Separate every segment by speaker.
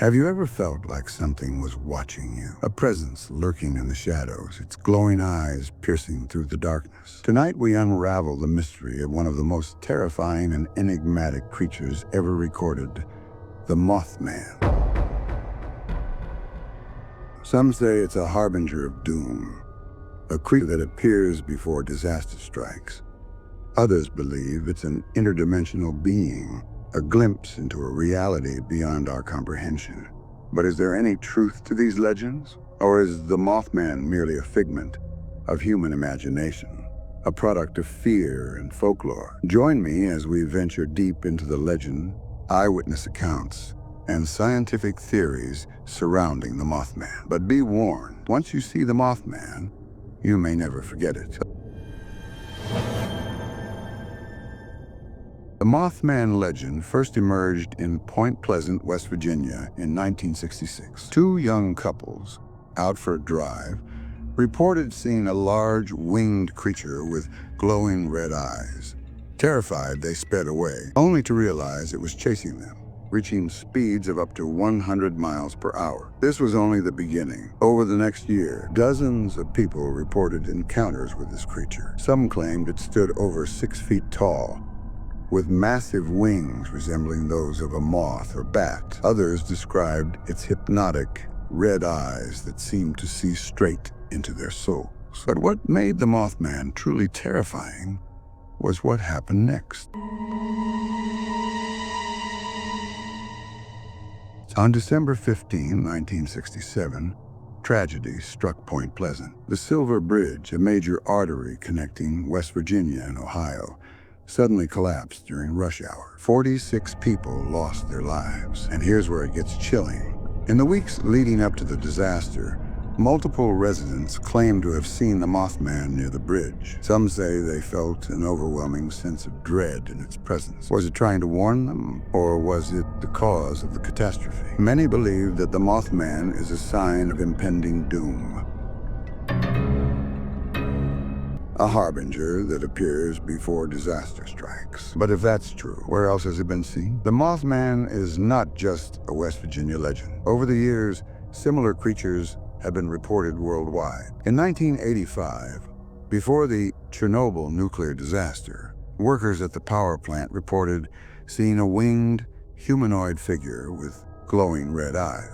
Speaker 1: Have you ever felt like something was watching you? A presence lurking in the shadows, its glowing eyes piercing through the darkness. Tonight we unravel the mystery of one of the most terrifying and enigmatic creatures ever recorded, the Mothman. Some say it's a harbinger of doom, a creature that appears before disaster strikes. Others believe it's an interdimensional being, a glimpse into a reality beyond our comprehension. But is there any truth to these legends? Or is the Mothman merely a figment of human imagination, a product of fear and folklore? Join me as we venture deep into the legend, eyewitness accounts, and scientific theories surrounding the Mothman. But be warned, once you see the Mothman, you may never forget it. The Mothman legend first emerged in Point Pleasant, West Virginia in 1966. Two young couples, out for a drive, reported seeing a large winged creature with glowing red eyes. Terrified, they sped away, only to realize it was chasing them, reaching speeds of up to 100 miles per hour. This was only the beginning. Over the next year, dozens of people reported encounters with this creature. Some claimed it stood over 6 feet tall, with massive wings resembling those of a moth or bat. Others described its hypnotic red eyes that seemed to see straight into their souls. But what made the Mothman truly terrifying was what happened next. On December 15, 1967, tragedy struck Point Pleasant. The Silver Bridge, a major artery connecting West Virginia and Ohio, suddenly collapsed during rush hour. 46 people lost their lives. And here's where it gets chilling. In the weeks leading up to the disaster, multiple residents claimed to have seen the Mothman near the bridge. Some say they felt an overwhelming sense of dread in its presence. Was it trying to warn them, or was it the cause of the catastrophe? Many believe that the Mothman is a sign of impending doom, a harbinger that appears before disaster strikes. But if that's true, where else has it been seen? The Mothman is not just a West Virginia legend. Over the years, similar creatures have been reported worldwide. In 1985, before the Chernobyl nuclear disaster, workers at the power plant reported seeing a winged, humanoid figure with glowing red eyes.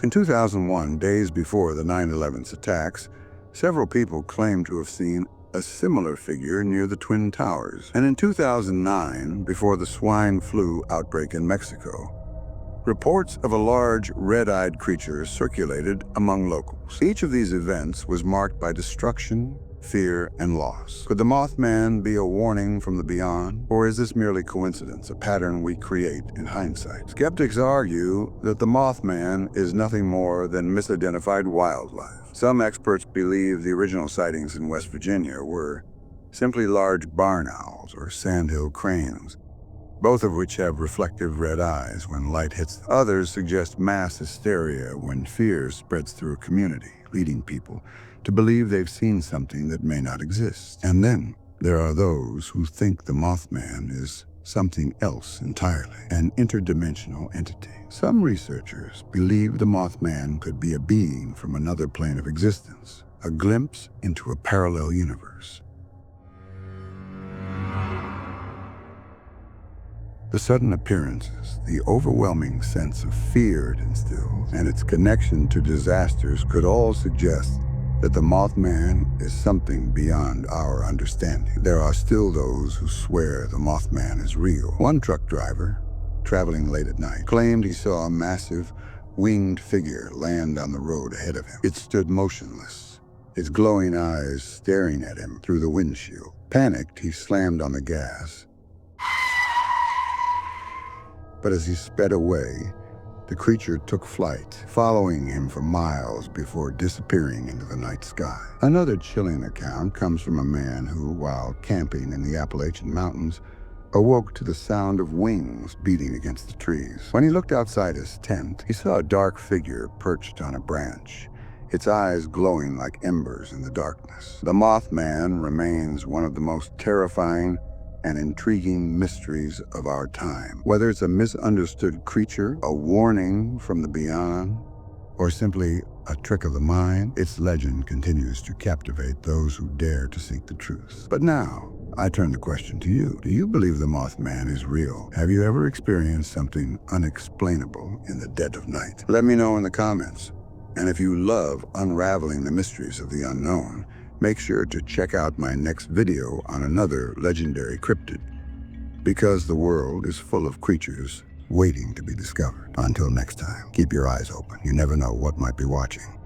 Speaker 1: In 2001, days before the 9/11 attacks, several people claimed to have seen a similar figure near the Twin Towers. And in 2009, before the swine flu outbreak in Mexico, reports of a large red-eyed creature circulated among locals. Each of these events was marked by destruction, fear, and loss. Could the Mothman be a warning from the beyond? Or is this merely coincidence, a pattern we create in hindsight? Skeptics argue that the Mothman is nothing more than misidentified wildlife. Some experts believe the original sightings in West Virginia were simply large barn owls or sandhill cranes, both of which have reflective red eyes when light hits them. Others suggest mass hysteria when fear spreads through a community, leading people to believe they've seen something that may not exist. And then there are those who think the Mothman is something else entirely, an interdimensional entity. Some researchers believe the Mothman could be a being from another plane of existence, a glimpse into a parallel universe. The sudden appearances, the overwhelming sense of fear it instills, and its connection to disasters could all suggest that the Mothman is something beyond our understanding. There are still those who swear the Mothman is real. One truck driver, traveling late at night, claimed he saw a massive, winged figure land on the road ahead of him. It stood motionless, its glowing eyes staring at him through the windshield. Panicked, he slammed on the gas. But as he sped away, the creature took flight, following him for miles before disappearing into the night sky. Another chilling account comes from a man who, while camping in the Appalachian Mountains, awoke to the sound of wings beating against the trees. When he looked outside his tent, he saw a dark figure perched on a branch, its eyes glowing like embers in the darkness. The Mothman remains one of the most terrifying and intriguing mysteries of our time. Whether it's a misunderstood creature, a warning from the beyond, or simply a trick of the mind, its legend continues to captivate those who dare to seek the truth. But now, I turn the question to you. Do you believe the Mothman is real? Have you ever experienced something unexplainable in the dead of night? Let me know in the comments. And if you love unraveling the mysteries of the unknown, make sure to check out my next video on another legendary cryptid, because the world is full of creatures waiting to be discovered. Until next time, keep your eyes open. You never know what might be watching.